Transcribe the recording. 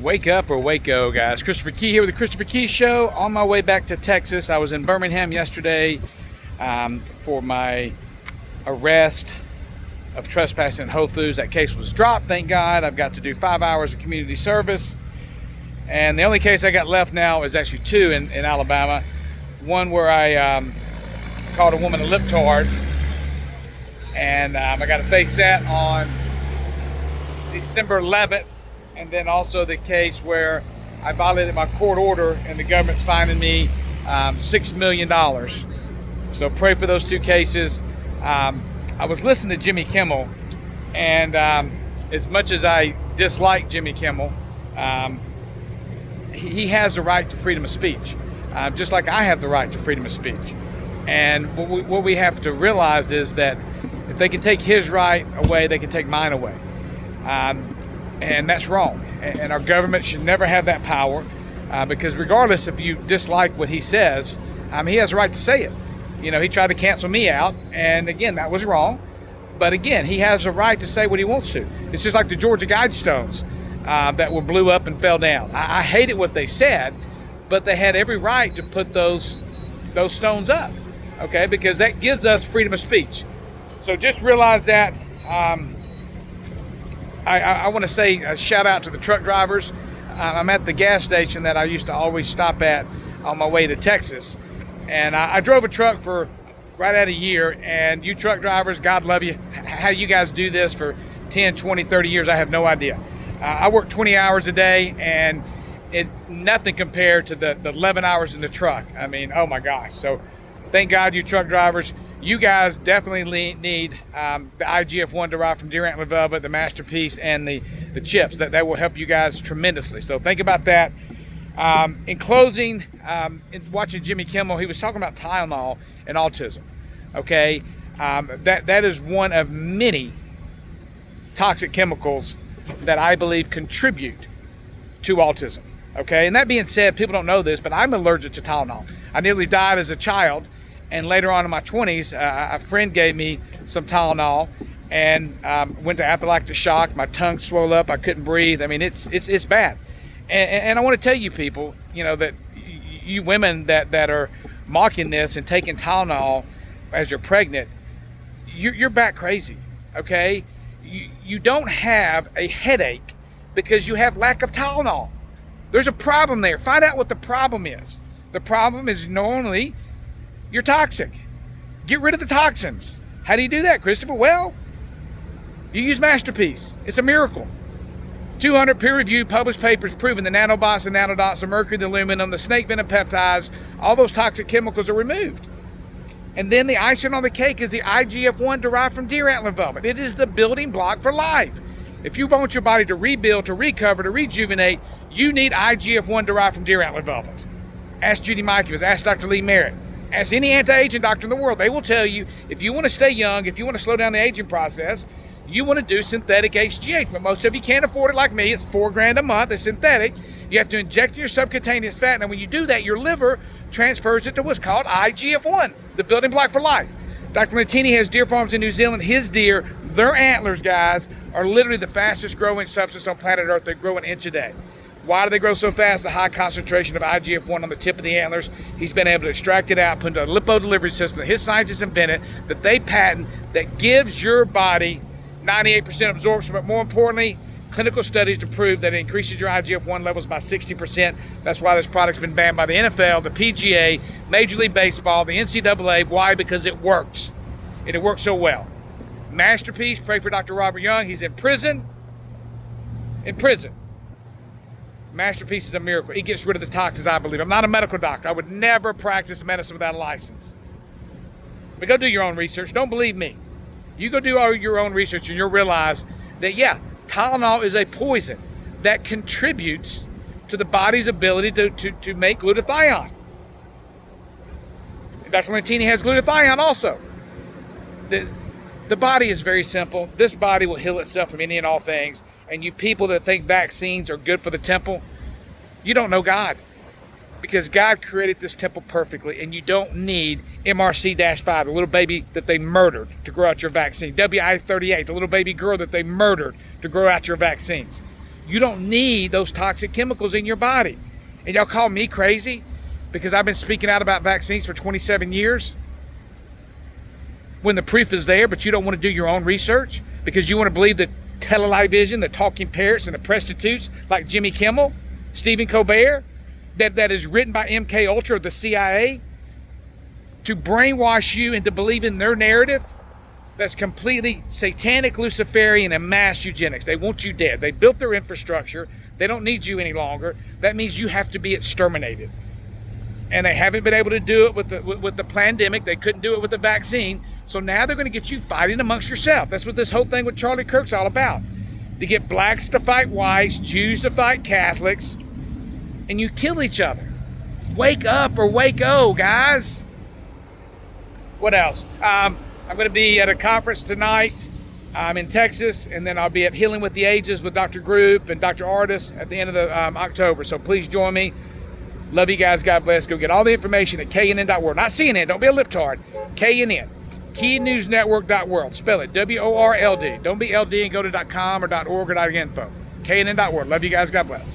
Wake up or wake-o, guys. Christopher Key here with the Christopher Key Show. On my way back to Texas. I was in Birmingham yesterday for my arrest of trespassing at Whole Foods. That case was dropped, thank God. I've got to do 5 hours of community service. And the only case I got left now is actually two in Alabama. One where I called a woman a libtard. And I got to face that on December 11th. And then also the case where I violated my court order and the government's fining me $6 million. So pray for those two cases. I was listening to Jimmy Kimmel, and as much as I dislike Jimmy Kimmel, he has the right to freedom of speech, just like I have the right to freedom of speech. And what we have to realize is that if they can take his right away, they can take mine away. And that's wrong. And our government should never have that power, because regardless if you dislike what he says, he has the right to say it. You know, he tried to cancel me out, and again, that was wrong. But again, he has the right to say what he wants to. It's just like the Georgia Guidestones that were blew up and fell down. I hated what they said, but they had every right to put those stones up, okay? Because that gives us freedom of speech. So just realize that. I want to say a shout out to the truck drivers. I'm at the gas station that I used to always stop at on my way to Texas. And I drove a truck for right at a year. And you truck drivers, God love you. How you guys do this for 10, 20, 30 years, I have no idea. I work 20 hours a day, and nothing compared to the 11 hours in the truck. I mean, oh my gosh. So thank God, you truck drivers. You guys definitely need the IGF-1 derived from deer antler velvet, the Masterpiece, and the chips. That will help you guys tremendously. So think about that. In closing, in watching Jimmy Kimmel, he was talking about Tylenol and autism. Okay, that is one of many toxic chemicals that I believe contribute to autism. Okay, and that being said, people don't know this, but I'm allergic to Tylenol. I nearly died as a child. And later on in my 20s, a friend gave me some Tylenol, and went to anaphylactic shock. My tongue swelled up. I couldn't breathe. I mean, it's bad. And I want to tell you people, you know, that you women that are mocking this and taking Tylenol as you're pregnant, you're back crazy, okay? You don't have a headache because you have lack of Tylenol. There's a problem there. Find out what the problem is. The problem is normally you're toxic. Get rid of the toxins. How do you do that, Christopher? Well, you use Masterpiece. It's a miracle. 200 peer-reviewed published papers proving the nanobots and nanodots, the mercury, the aluminum, the snake venom peptides, all those toxic chemicals are removed. And then the icing on the cake is the IGF-1 derived from deer antler velvet. It is the building block for life. If you want your body to rebuild, to recover, to rejuvenate, you need IGF-1 derived from deer antler velvet. Ask Judy Mikovits, ask Dr. Lee Merritt. Ask any anti-aging doctor in the world. They will tell you, if you want to stay young, if you want to slow down the aging process, you want to do synthetic HGH. But most of you can't afford it like me. It's $4,000 a month. It's synthetic. You have to inject your subcutaneous fat. And when you do that, your liver transfers it to what's called IGF-1, the building block for life. Dr. Latini has deer farms in New Zealand. His deer, their antlers, guys, are literally the fastest growing substance on planet Earth. They grow an inch a day. Why do they grow so fast? The high concentration of IGF-1 on the tip of the antlers. He's been able to extract it out, put into a lipo delivery system that his scientists invented, that they patent, that gives your body 98% absorption, but more importantly, clinical studies to prove that it increases your IGF-1 levels by 60%. That's why this product's been banned by the NFL, the PGA, Major League Baseball, the NCAA. Why? Because it works. And it works so well. Masterpiece, pray for Dr. Robert Young. He's in prison. In prison. Masterpiece is a miracle. He gets rid of the toxins, I believe. I'm not a medical doctor. I would never practice medicine without a license. But go do your own research. Don't believe me. You go do all your own research and you'll realize that, yeah, Tylenol is a poison that contributes to the body's ability to make glutathione. Dr. Latini has glutathione also. The body is very simple. This body will heal itself from any and all things. And you people that think vaccines are good for the temple, you don't know God. Because God created this temple perfectly, and you don't need MRC-5, the little baby that they murdered to grow out your vaccine. WI-38, the little baby girl that they murdered to grow out your vaccines. You don't need those toxic chemicals in your body. And y'all call me crazy because I've been speaking out about vaccines for 27 years when the proof is there, but you don't want to do your own research because you want to believe the television, the talking parrots, and the prostitutes like Jimmy Kimmel, Stephen Colbert, that is written by MK Ultra or the CIA to brainwash you into believing their narrative that's completely satanic, Luciferian, and mass eugenics. They want you dead. They built their infrastructure. They don't need you any longer. That means you have to be exterminated. And they haven't been able to do it with the pandemic. They couldn't do it with the vaccine. So now they're going to get you fighting amongst yourself. That's what this whole thing with Charlie Kirk's all about. To get blacks to fight whites, Jews to fight Catholics, and you kill each other. Wake up or wake-o, guys. What else? I'm going to be at a conference tonight in Texas, and then I'll be at Healing with the Ages with Dr. Group and Dr. Artis at the end of October. So please join me. Love you guys. God bless. Go get all the information at knn.world. Not CNN. Don't be a liptard. KNN. KeyNewsNetwork.world. Spell it WORLD. Don't be LD and go to .com or .org or .info. KNN.world. Love you guys. God bless.